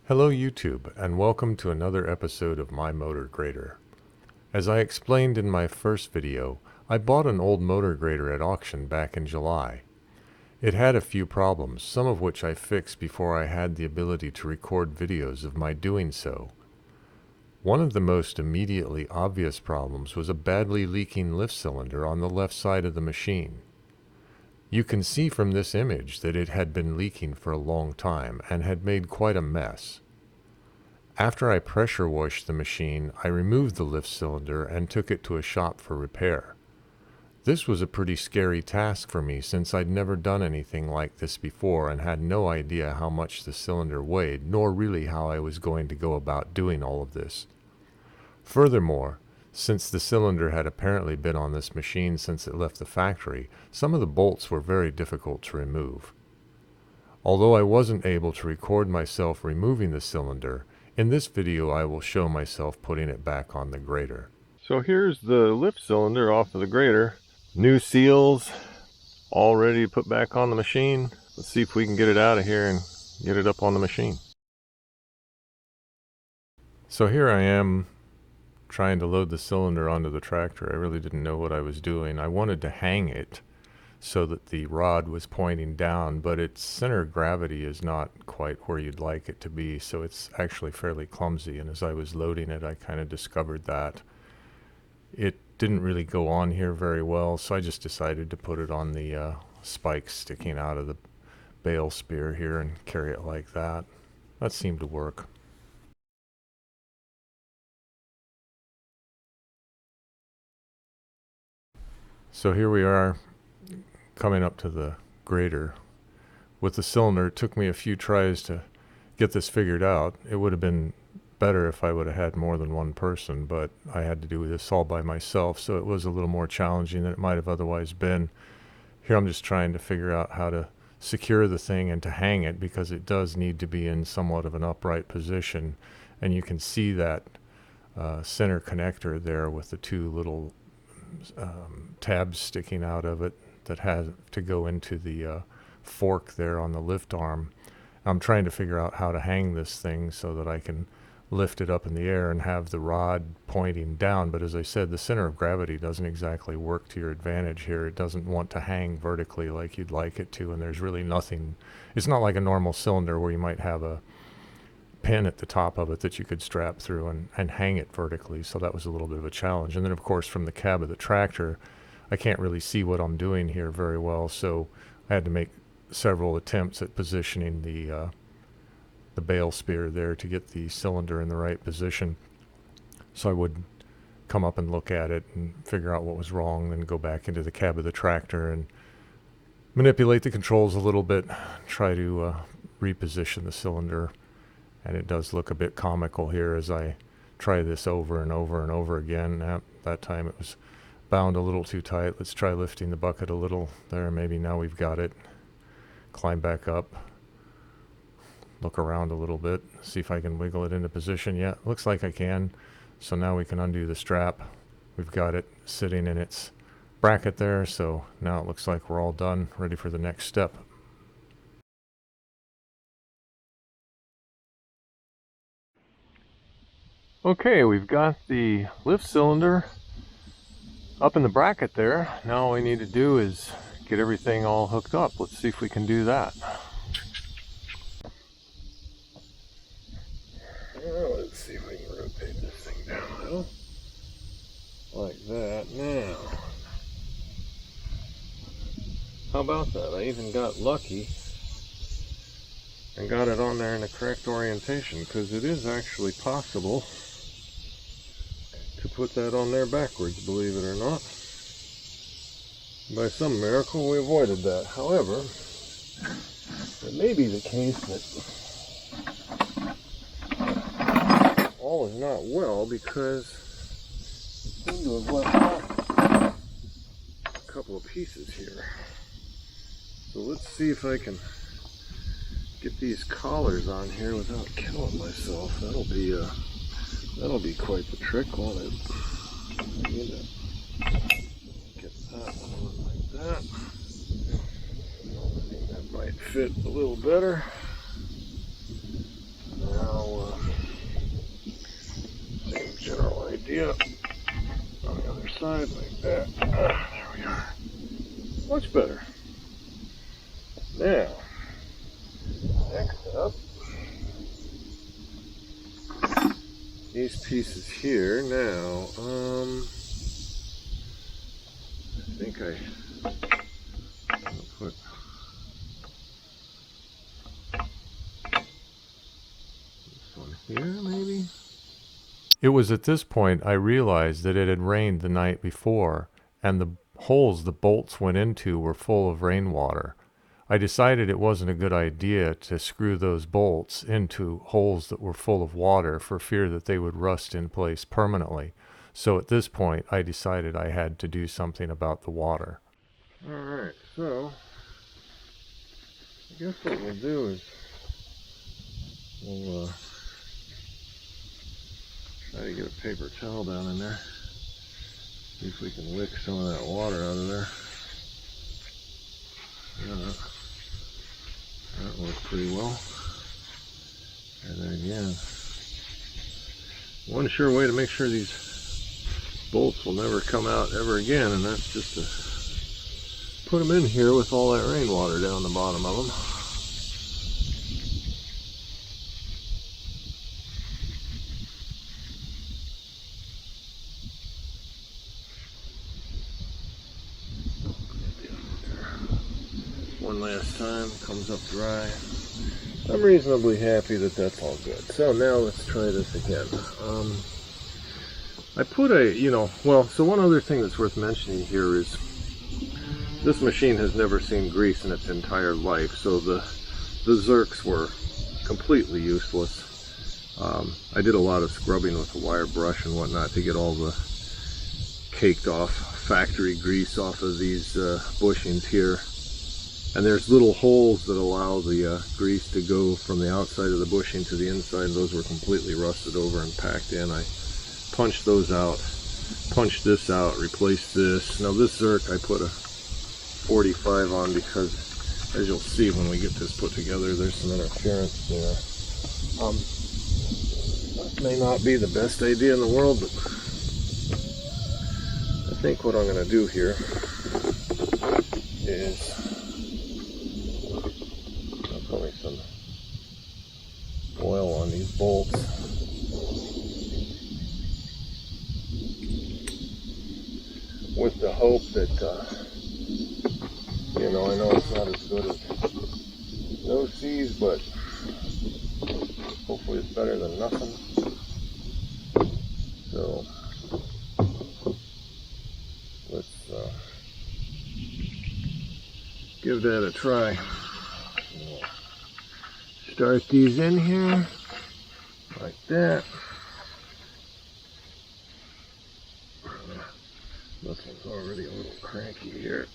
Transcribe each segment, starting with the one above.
Hello YouTube, and welcome to another episode of My Motor Grader. As I explained in my first video, I bought an old motor grader at auction back in July. It had a few problems, some of which I fixed before I had the ability to record videos of my doing so. One of the most immediately obvious problems was a badly leaking lift cylinder on the left side of the machine. You can see from this image that it had been leaking for a long time and had made quite a mess. After I pressure washed the machine, I removed the lift cylinder and took it to a shop for repair. This was a pretty scary task for me since I'd never done anything like this before and had no idea how much the cylinder weighed, nor really how I was going to go about doing all of this. Furthermore, since the cylinder had apparently been on this machine since it left the factory, some of the bolts were very difficult to remove. Although I wasn't able to record myself removing the cylinder, in this video I will show myself putting it back on the grader. So here's the lift cylinder off of the grader. New seals, all ready to put back on the machine. Let's see if we can get it out of here and get it up on the machine. So here I am trying to load the cylinder onto the tractor. I really didn't know what I was doing. I wanted to hang it so that the rod was pointing down, but its center of gravity is not quite where you'd like it to be, so it's actually fairly clumsy, and as I was loading it I kind of discovered that it didn't really go on here very well, so I just decided to put it on the spikes sticking out of the bale spear here and carry it like that. That seemed to work. So here we are coming up to the grader with the cylinder. It took me a few tries to get this figured out. It would have been better if I would have had more than one person, but I had to do this all by myself, so it was a little more challenging than it might have otherwise been. Here I'm just trying to figure out how to secure the thing and to hang it, because it does need to be in somewhat of an upright position, and you can see that center connector there with the two little tabs sticking out of it that has to go into the fork there on the lift arm. I'm trying to figure out how to hang this thing so that I can lift it up in the air and have the rod pointing down, but as I said, the center of gravity doesn't exactly work to your advantage here. It doesn't want to hang vertically like you'd like it to, and there's really nothing. It's not like a normal cylinder where you might have a pin at the top of it that you could strap through and hang it vertically, so that was a little bit of a challenge. And then of course from the cab of the tractor I can't really see what I'm doing here very well, so I had to make several attempts at positioning the bale spear there to get the cylinder in the right position, so I would come up and look at it and figure out what was wrong, then go back into the cab of the tractor and manipulate the controls a little bit, try to reposition the cylinder. And it does look a bit comical here as I try this over and over and over again. That time it was bound a little too tight. Let's try lifting the bucket a little. There, maybe now we've got it. Climb back up. Look around a little bit. See if I can wiggle it into position. Yeah, looks like I can. So now we can undo the strap. We've got it sitting in its bracket there. So now it looks like we're all done, ready for the next step. Okay, we've got the lift cylinder up in the bracket there. Now all we need to do is get everything all hooked up. Let's see if we can do that. Let's see if we can rotate this thing down a little. Like that. Now, how about that? I even got lucky and got it on there in the correct orientation, because it is actually possible to put that on there backwards, believe it or not. By some miracle we avoided that. However, it may be the case that all is not well, because I seem to have left off a couple of pieces here. So let's see if I can get these collars on here without killing myself. That'll be quite the trick, won't it? I need to get that one on like that. I think that might fit a little better. Now up on the other side like that. There we are. Much better. Now, next up, these pieces here. Now, I think I'll put this one here, maybe. It was at this point I realized that it had rained the night before, and the holes the bolts went into were full of rainwater. I decided it wasn't a good idea to screw those bolts into holes that were full of water for fear that they would rust in place permanently. So at this point, I decided I had to do something about the water. Alright, so I guess what we'll do is we'll try to get a paper towel down in there. See if we can lick some of that water out of there. Yeah, that worked pretty well. And then again, one sure way to make sure these bolts will never come out ever again, and that's just to put them in here with all that rainwater down the bottom of them. One last time, comes up dry. I'm reasonably happy that that's all good. So now let's try this again. I put so one other thing that's worth mentioning here is this machine has never seen grease in its entire life, so the zerks were completely useless. I did a lot of scrubbing with a wire brush and whatnot to get all the caked off factory grease off of these bushings here. And there's little holes that allow the grease to go from the outside of the bushing to the inside. Those were completely rusted over and packed in. I punched those out, punched this out, replaced this. Now this Zerk I put a 45 on because, as you'll see when we get this put together, there's some interference there. That may not be the best idea in the world, but I think what I'm going to do here is put me some oil on these bolts. With the hope that, I know it's not as good as no seas, but hopefully it's better than nothing. So, let's give that a try. Start these in here, like that. This one's already a little cranky here.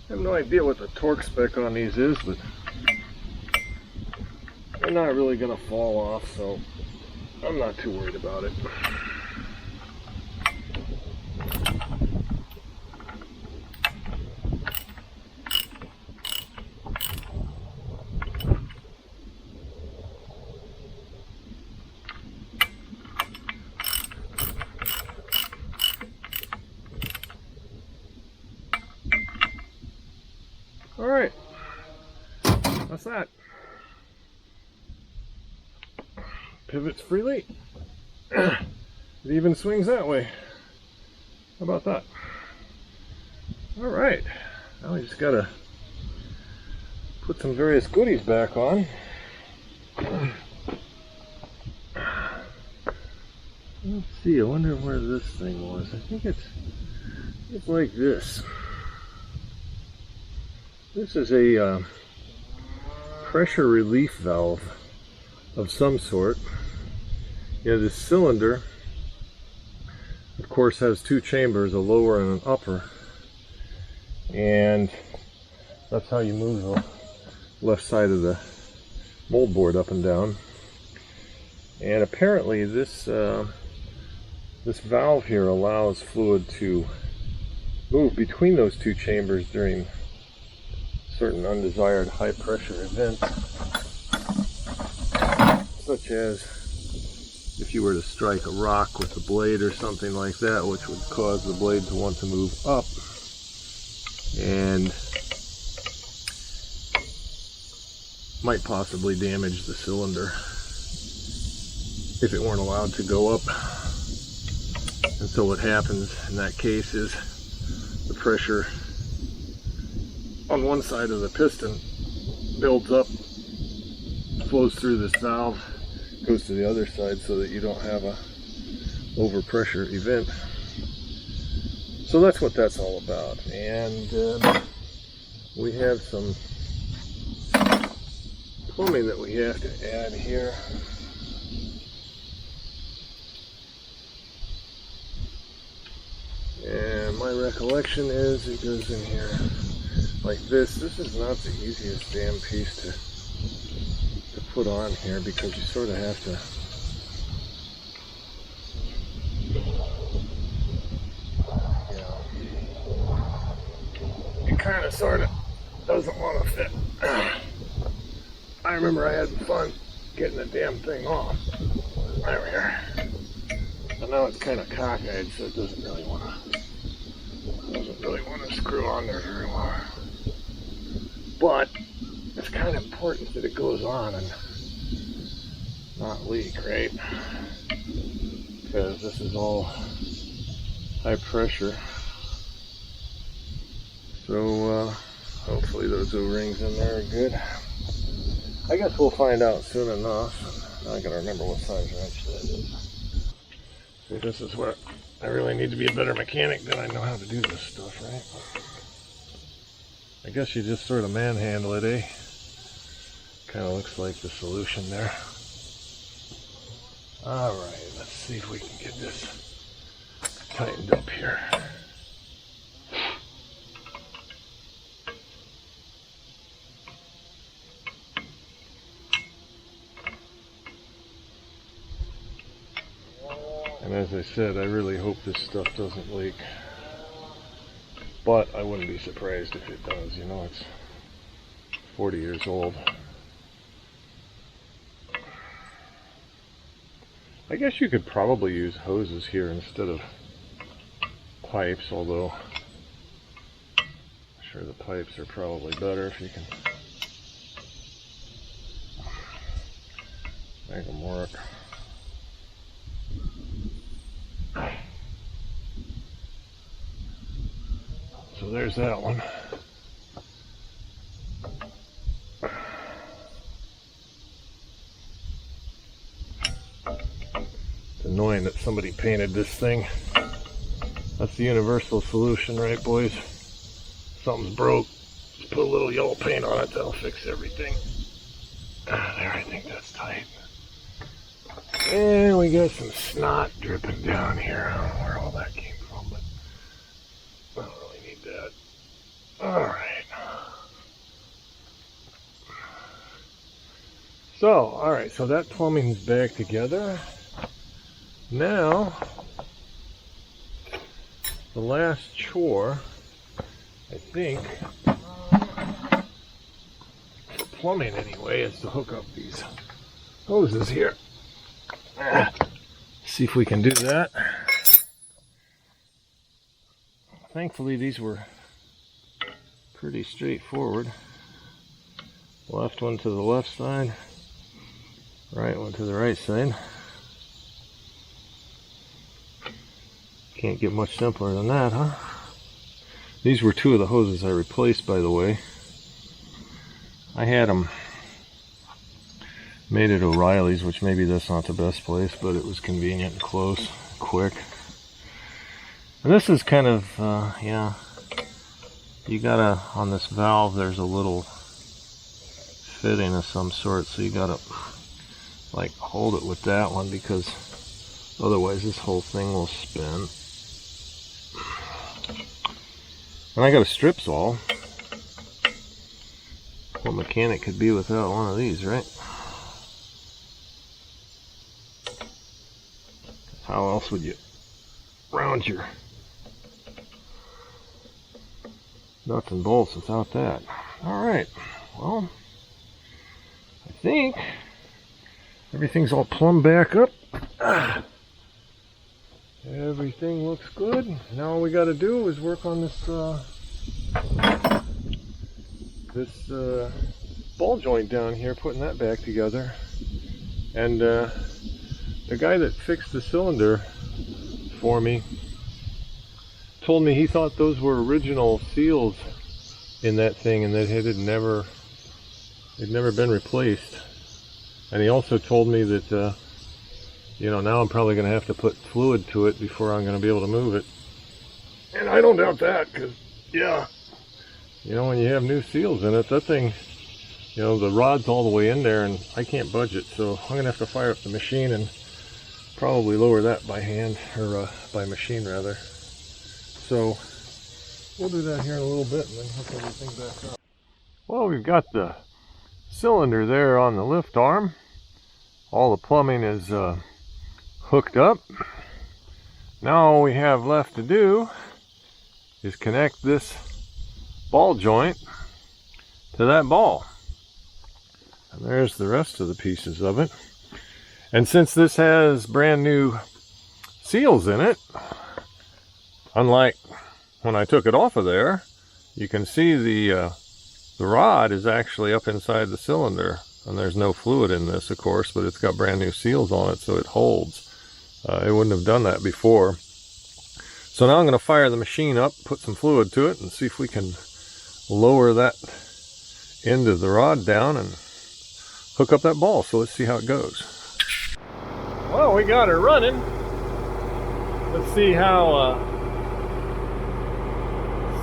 I have no idea what the torque spec on these is, but they're not really going to fall off, so I'm not too worried about it. Alright, that's that. Pivots freely. It even swings that way. How about that? Alright, now we just gotta put some various goodies back on. Let's see, I wonder where this thing was. I think it's like this. This is a pressure relief valve of some sort. This cylinder, of course, has two chambers, a lower and an upper. And that's how you move the left side of the moldboard up and down. And apparently this this valve here allows fluid to move between those two chambers during certain undesired high pressure events, such as if you were to strike a rock with the blade or something like that, which would cause the blade to want to move up and might possibly damage the cylinder if it weren't allowed to go up. And so what happens in that case is the pressure on one side of the piston builds up, flows through this valve, goes to the other side so that you don't have a overpressure event. So that's what that's all about. And we have some plumbing that we have to add here. And my recollection is it goes in here like this. This is not the easiest damn piece to put on here, because you sort of have to it kind of sort of doesn't want to fit. I remember I had fun getting the damn thing off. There we are. And now it's kind of cockeyed, so it doesn't really want to screw on there very well. But it's kind of important that it goes on and not leak, right? Because this is all high pressure. So hopefully those O-rings in there are good. I guess we'll find out soon enough. I'm not going to remember what size wrench that is. See, this is where I really need to be a better mechanic than I know how to do this stuff, right? I guess you just sort of manhandle it, eh? Kind of looks like the solution there. Alright, let's see if we can get this tightened up here. And as I said, I really hope this stuff doesn't leak. But I wouldn't be surprised if it does. You know, it's 40 years old. I guess you could probably use hoses here instead of pipes, although I'm sure the pipes are probably better if you can make them work. So there's that one. It's annoying that somebody painted this thing. That's the universal solution, right, boys? Something's broke, just put a little yellow paint on it, that'll fix everything. There, I think that's tight. And we got some snot dripping down here. I don't know where all that came from, but I don't really need that. Alright. So that plumbing's back together. Now, the last chore, I think, for plumbing anyway, is to hook up these hoses here. See if we can do that. Thankfully, these were pretty straightforward. Left one to the left side, right one to the right side. Can't get much simpler than that, huh? These were two of the hoses I replaced, by the way. I had them made at O'Reilly's, which maybe that's not the best place, but it was convenient and close, quick. And this is kind of, yeah, you gotta, on this valve, there's a little fitting of some sort, so you gotta, like, hold it with that one, because otherwise this whole thing will spin. And I got a strip saw, What mechanic could be without one of these, right? How else would you round your nuts and bolts without that? Alright, well, I think everything's all plumbed back up. Everything looks good. Now all we got to do is work on this ball joint down here, putting that back together. And the guy that fixed the cylinder for me told me he thought those were original seals in that thing and that they'd never been replaced. And he also told me that you know, now I'm probably going to have to put fluid to it before I'm going to be able to move it. And I don't doubt that, because, yeah, you know, when you have new seals in it, that thing, you know, the rod's all the way in there and I can't budge it. So I'm going to have to fire up the machine and probably lower that by hand, or by machine rather. So we'll do that here in a little bit and then hook everything back up. Well, we've got the cylinder there on the lift arm. All the plumbing is hooked up. Now all we have left to do is connect this ball joint to that ball. And there's the rest of the pieces of it. And since this has brand new seals in it, unlike when I took it off of there, you can see the rod is actually up inside the cylinder. And there's no fluid in this, of course, but it's got brand new seals on it, so it holds. It wouldn't have done that before. So now I'm going to fire the machine up, put some fluid to it, and see if we can lower that end of the rod down and hook up that ball. So let's see how it goes. Well, we got her running. Let's see how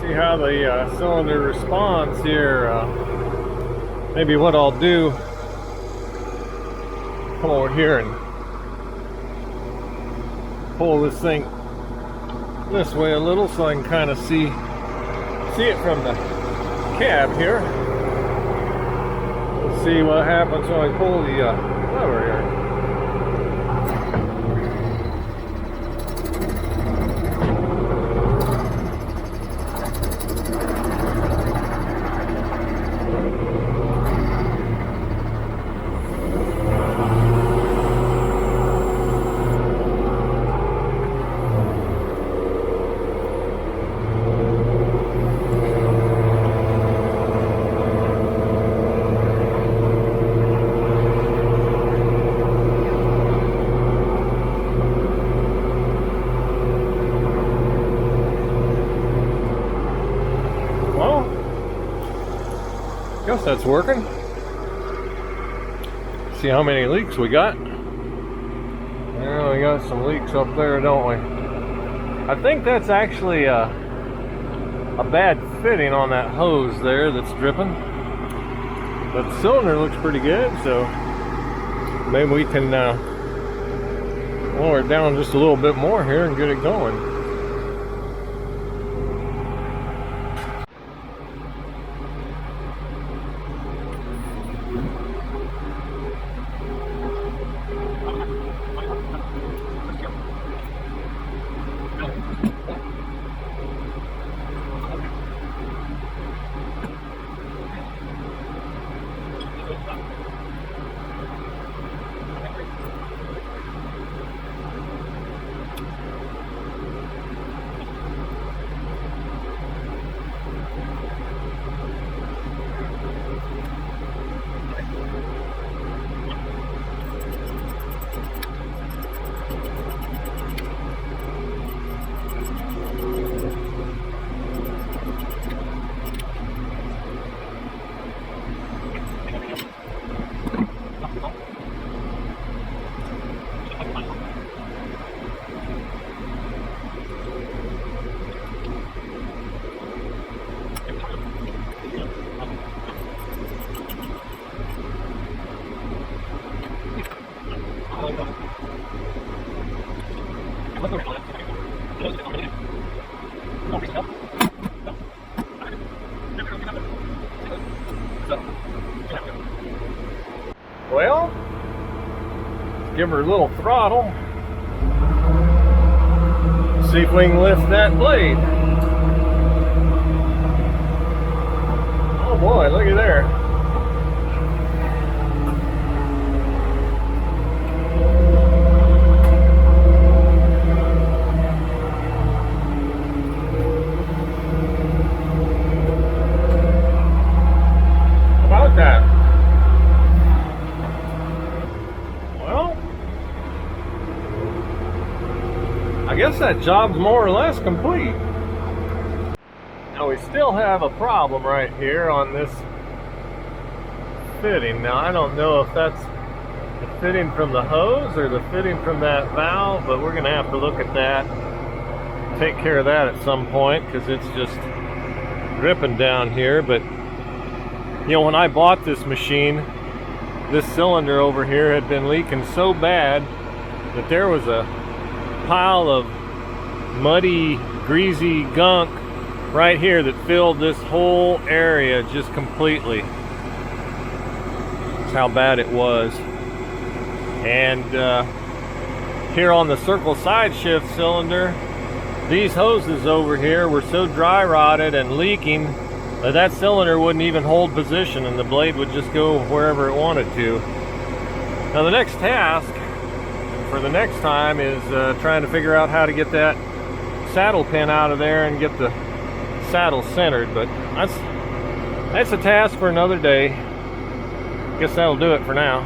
the cylinder responds here. Maybe what I'll do, come over here and pull this thing this way a little so I can kind of see it from the cab here. Let's see what happens when I pull the lever here. Guess that's working. See how many leaks we got. Yeah, we got some leaks up there, don't we? I think that's actually a bad fitting on that hose there that's dripping. But the cylinder looks pretty good, so maybe we can lower it down just a little bit more here and get it going. Well, give her a little throttle. See if we can lift that blade. Oh boy, look at there. How about that? Well, I guess that job's more or less complete. Now we still have a problem right here on this fitting. Now I don't know if that's the fitting from the hose or the fitting from that valve, but we're gonna have to look at that, take care of that at some point, because it's just dripping down here. But you know, when I bought this machine, this cylinder over here had been leaking so bad that there was a pile of muddy, greasy gunk right here that filled this whole area just completely. That's how bad it was. And here on the circle side shift cylinder, these hoses over here were so dry rotted and leaking that that cylinder wouldn't even hold position and the blade would just go wherever it wanted to. Now the next task for the next time is trying to figure out how to get that saddle pin out of there and get the saddle centered, but that's a task for another day. Guess that'll do it for now.